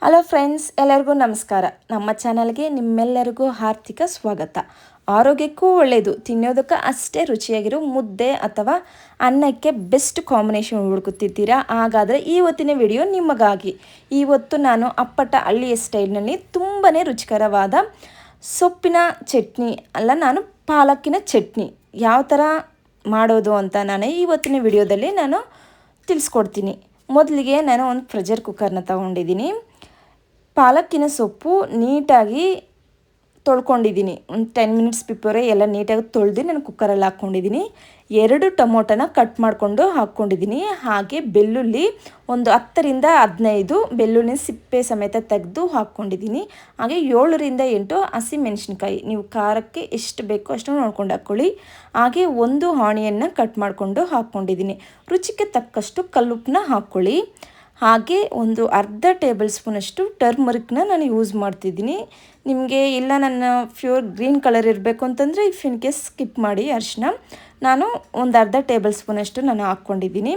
Hello friends, ಎಲ್ಲರಿಗೂ ನಮಸ್ಕಾರ. ನಮ್ಮ ಚಾನಲ್ಗೆ ನಿಮ್ಮೆಲ್ಲರಿಗೂ ಹಾರ್ದಿಕ ಸ್ವಾಗತ. ಆರೋಗ್ಯಕ್ಕೂ ಒಳ್ಳೆಯದು, ತಿನ್ನೋದಕ್ಕೆ ಅಷ್ಟೇ ರುಚಿಯಾಗಿರೋ ಮುದ್ದೆ ಅಥವಾ ಅನ್ನಕ್ಕೆ ಬೆಸ್ಟ್ ಕಾಂಬಿನೇಷನ್ ಹುಡುಕುತ್ತಿದ್ದೀರಾ? ಹಾಗಾದರೆ ಇವತ್ತಿನ ವಿಡಿಯೋ ನಿಮಗಾಗಿ. ಇವತ್ತು ನಾನು ಅಪ್ಪಟ ಹಳ್ಳಿಯ ಸ್ಟೈಲ್ನಲ್ಲಿ ತುಂಬಾ ರುಚಿಕರವಾದ ಸೊಪ್ಪಿನ ಚಟ್ನಿ ಅಲ್ಲ, ನಾನು ಪಾಲಕ್ಕಿನ ಚಟ್ನಿ ಯಾವ ಥರ ಮಾಡೋದು ಅಂತ ನಾನು ಇವತ್ತಿನ ವಿಡಿಯೋದಲ್ಲಿ ನಾನು ತಿಳಿಸ್ಕೊಡ್ತೀನಿ. ಮೊದಲಿಗೆ ನಾನು ಒಂದು ಪ್ರೆಷರ್ ಕುಕ್ಕರ್ನ ತೊಗೊಂಡಿದ್ದೀನಿ. ಪಾಲಕ್ಕಿನ ಸೊಪ್ಪು ನೀಟಾಗಿ ತೊಳ್ಕೊಂಡಿದ್ದೀನಿ. ಒಂದು 10 ಮಿನಿಟ್ಸ್ ಬಿಫೋರೇ ಎಲ್ಲ ನೀಟಾಗಿ ತೊಳೆದು ನಾನು ಕುಕ್ಕರಲ್ಲಿ ಹಾಕ್ಕೊಂಡಿದ್ದೀನಿ. 2 ಟೊಮೊಟೊನ ಕಟ್ ಮಾಡಿಕೊಂಡು ಹಾಕ್ಕೊಂಡಿದ್ದೀನಿ. ಹಾಗೆ ಬೆಳ್ಳುಳ್ಳಿ ಒಂದು 10ರಿಂದ 15 ಬೆಳ್ಳುಳ್ಳಿ ಸಿಪ್ಪೆ ಸಮೇತ ತೆಗೆದು ಹಾಕ್ಕೊಂಡಿದ್ದೀನಿ. ಹಾಗೆ 7ರಿಂದ 8 ಹಸಿಮೆಣಸಿನ್ಕಾಯಿ, ನೀವು ಖಾರಕ್ಕೆ ಎಷ್ಟು ಬೇಕೋ ಅಷ್ಟು ನೋಡ್ಕೊಂಡು ಹಾಕ್ಕೊಳ್ಳಿ. ಹಾಗೆ 1 ಆನಿಯನ್ನ ಕಟ್ ಮಾಡಿಕೊಂಡು ಹಾಕ್ಕೊಂಡಿದ್ದೀನಿ. ರುಚಿಗೆ ತಕ್ಕಷ್ಟು ಕಲ್ಲುಪ್ಪನ್ನ ಹಾಕ್ಕೊಳ್ಳಿ. ಹಾಗೆ ಒಂದು ಅರ್ಧ ಟೇಬಲ್ ಸ್ಪೂನಷ್ಟು ಟರ್ಮರಿಕ್ನ ನಾನು ಯೂಸ್ ಮಾಡ್ತಿದ್ದೀನಿ. ನಿಮಗೆ ಇಲ್ಲ ನನ್ನ ಪ್ಯೂರ್ ಗ್ರೀನ್ ಕಲರ್ ಇರಬೇಕು ಅಂತಂದರೆ ಇಫ್ ಇನ್ ಕೇಸ್ ಸ್ಕಿಪ್ ಮಾಡಿ ಅರಿಶಿನ. ನಾನು ಒಂದು ಅರ್ಧ ಟೇಬಲ್ ಸ್ಪೂನಷ್ಟು ನಾನು ಹಾಕ್ಕೊಂಡಿದ್ದೀನಿ.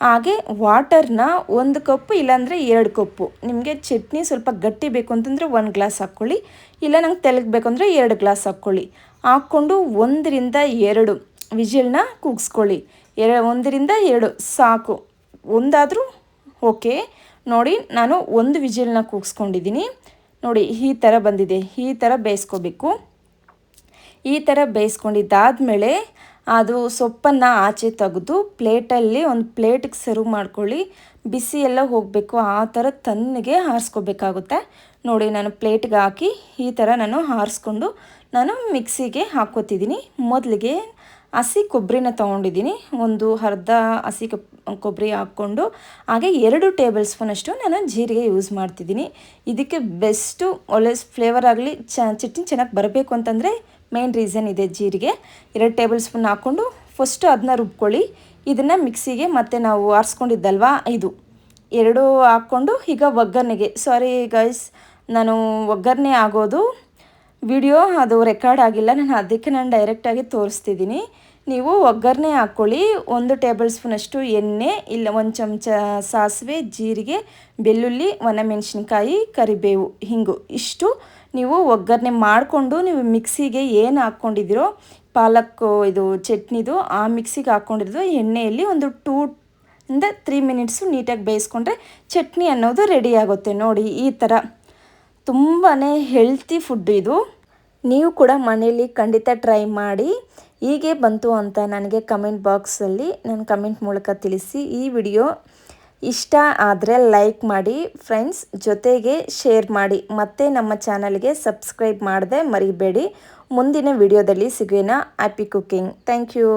ಹಾಗೆ ವಾಟರ್ನ 1 ಕಪ್ಪು ಇಲ್ಲಾಂದರೆ 2 ಕಪ್ಪು. ನಿಮಗೆ ಚಟ್ನಿ ಸ್ವಲ್ಪ ಗಟ್ಟಿ ಬೇಕು ಅಂತಂದರೆ 1 ಗ್ಲಾಸ್ ಹಾಕ್ಕೊಳ್ಳಿ, ಇಲ್ಲ ನಂಗೆ ತೆಲಗಬೇಕು ಅಂದರೆ 2 ಗ್ಲಾಸ್ ಹಾಕ್ಕೊಳ್ಳಿ. ಹಾಕ್ಕೊಂಡು 1ರಿಂದ 2 ವಿಜಿಲ್ನ ಕೂಗಿಸ್ಕೊಳ್ಳಿ. 1ರಿಂದ 2 ಸಾಕು, ಒಂದಾದರೂ ಓಕೆ. ನೋಡಿ, ನಾನು 1 ವಿಜಿಲ್ನ ಕೂಗಿಸ್ಕೊಂಡಿದ್ದೀನಿ. ನೋಡಿ, ಈ ಥರ ಬಂದಿದೆ. ಈ ಥರ ಬೇಯಿಸ್ಕೋಬೇಕು. ಈ ಥರ ಬೇಯಿಸ್ಕೊಂಡಿದ್ದಾದಮೇಲೆ ಅದು ಸೊಪ್ಪನ್ನು ಆಚೆ ತೆಗೆದು ಪ್ಲೇಟಲ್ಲಿ ಒಂದು ಪ್ಲೇಟಿಗೆ ಸರ್ವ್ ಮಾಡ್ಕೊಳ್ಳಿ. ಬಿಸಿ ಎಲ್ಲ ಹೋಗಬೇಕು, ಆ ಥರ ತಣ್ಣಗೆ ಆರಿಸ್ಕೋಬೇಕಾಗುತ್ತೆ. ನೋಡಿ, ನಾನು ಪ್ಲೇಟ್ಗೆ ಹಾಕಿ ಈ ಥರ ನಾನು ಆರಿಸ್ಕೊಂಡು ನಾನು ಮಿಕ್ಸಿಗೆ ಹಾಕ್ಕೋತಿದ್ದೀನಿ. ಮೊದಲಿಗೆ ಹಸಿ ಕೊಬ್ಬರಿನ ತೊಗೊಂಡಿದ್ದೀನಿ. ಒಂದು ಅರ್ಧ ಹಸಿ ಕೊಬ್ಬರಿ ಹಾಕ್ಕೊಂಡು ಹಾಗೆ 2 ಟೇಬಲ್ ಸ್ಪೂನಷ್ಟು ನಾನು ಜೀರಿಗೆ ಯೂಸ್ ಮಾಡ್ತಿದ್ದೀನಿ. ಇದಕ್ಕೆ ಬೆಸ್ಟು ಒಳ್ಳೆ ಫ್ಲೇವರ್ ಆಗಲಿ, ಚಟ್ನಿ ಚೆನ್ನಾಗಿ ಬರಬೇಕು ಅಂತಂದರೆ ಮೇನ್ ರೀಸನ್ ಇದೆ ಜೀರಿಗೆ. 2 ಟೇಬಲ್ ಸ್ಪೂನ್ ಹಾಕ್ಕೊಂಡು ಫಸ್ಟು ಅದನ್ನ ರುಬ್ಕೊಳ್ಳಿ. ಇದನ್ನು ಮಿಕ್ಸಿಗೆ ಮತ್ತು ನಾವು ಆರಿಸ್ಕೊಂಡಿದ್ದಲ್ವಾ ಇದು 2 ಹಾಕ್ಕೊಂಡು ಈಗ ಒಗ್ಗರಣೆಗೆ, ಸಾರಿ ಗೈಸ್, ನಾನು ಒಗ್ಗರಣೆ ಆಗೋದು ವಿಡಿಯೋ ಅದು ರೆಕಾರ್ಡ್ ಆಗಿಲ್ಲ, ಅದಕ್ಕೆ ನಾನು ಡೈರೆಕ್ಟಾಗಿ ತೋರಿಸ್ತಿದ್ದೀನಿ. ನೀವು ಒಗ್ಗರಣೆ ಹಾಕ್ಕೊಳ್ಳಿ. 1 ಟೇಬಲ್ ಸ್ಪೂನಷ್ಟು ಎಣ್ಣೆ, ಇಲ್ಲ 1 ಚಮಚ ಸಾಸಿವೆ, ಜೀರಿಗೆ, ಬೆಳ್ಳುಳ್ಳಿ, ಒಣಮೆಣಸಿನ್ಕಾಯಿ, ಕರಿಬೇವು, ಹಿಂಗು ಇಷ್ಟು ನೀವು ಒಗ್ಗರಣೆ ಮಾಡಿಕೊಂಡು ನೀವು ಮಿಕ್ಸಿಗೆ ಏನು ಹಾಕ್ಕೊಂಡಿದ್ದೀರೋ ಪಾಲಕ್ ಇದು ಚಟ್ನಿದು ಆ ಮಿಕ್ಸಿಗೆ ಹಾಕ್ಕೊಂಡಿರೋದು ಎಣ್ಣೆಯಲ್ಲಿ ಒಂದು 2ರಿಂದ 3 ಮಿನಿಟ್ಸು ನೀಟಾಗಿ ಬೇಯಿಸ್ಕೊಂಡ್ರೆ ಚಟ್ನಿ ಅನ್ನೋದು ರೆಡಿ ಆಗುತ್ತೆ. ನೋಡಿ, ಈ ಥರ ತುಂಬಾ ಹೆಲ್ತಿ ಫುಡ್ ಇದು. ನೀವು ಕೂಡ ಮನೆಯಲ್ಲಿ ಖಂಡಿತ ಟ್ರೈ ಮಾಡಿ. ಹೀಗೆ ಬಂತು ಅಂತ ನನಗೆ ಕಮೆಂಟ್ ಬಾಕ್ಸಲ್ಲಿ ನನ್ನ ಕಮೆಂಟ್ ಮೂಲಕ ತಿಳಿಸಿ. ಈ ವಿಡಿಯೋ ಇಷ್ಟ ಆದರೆ ಲೈಕ್ ಮಾಡಿ ಫ್ರೆಂಡ್ಸ್, ಜೊತೆಗೆ ಶೇರ್ ಮಾಡಿ. ಮತ್ತು ನಮ್ಮ ಚಾನಲ್ಗೆ ಸಬ್ಸ್ಕ್ರೈಬ್ ಮಾಡದೆ ಮರಿಬೇಡಿ. ಮುಂದಿನ ವಿಡಿಯೋದಲ್ಲಿ ಸಿಗೋಣ. Happy cooking. Thank you.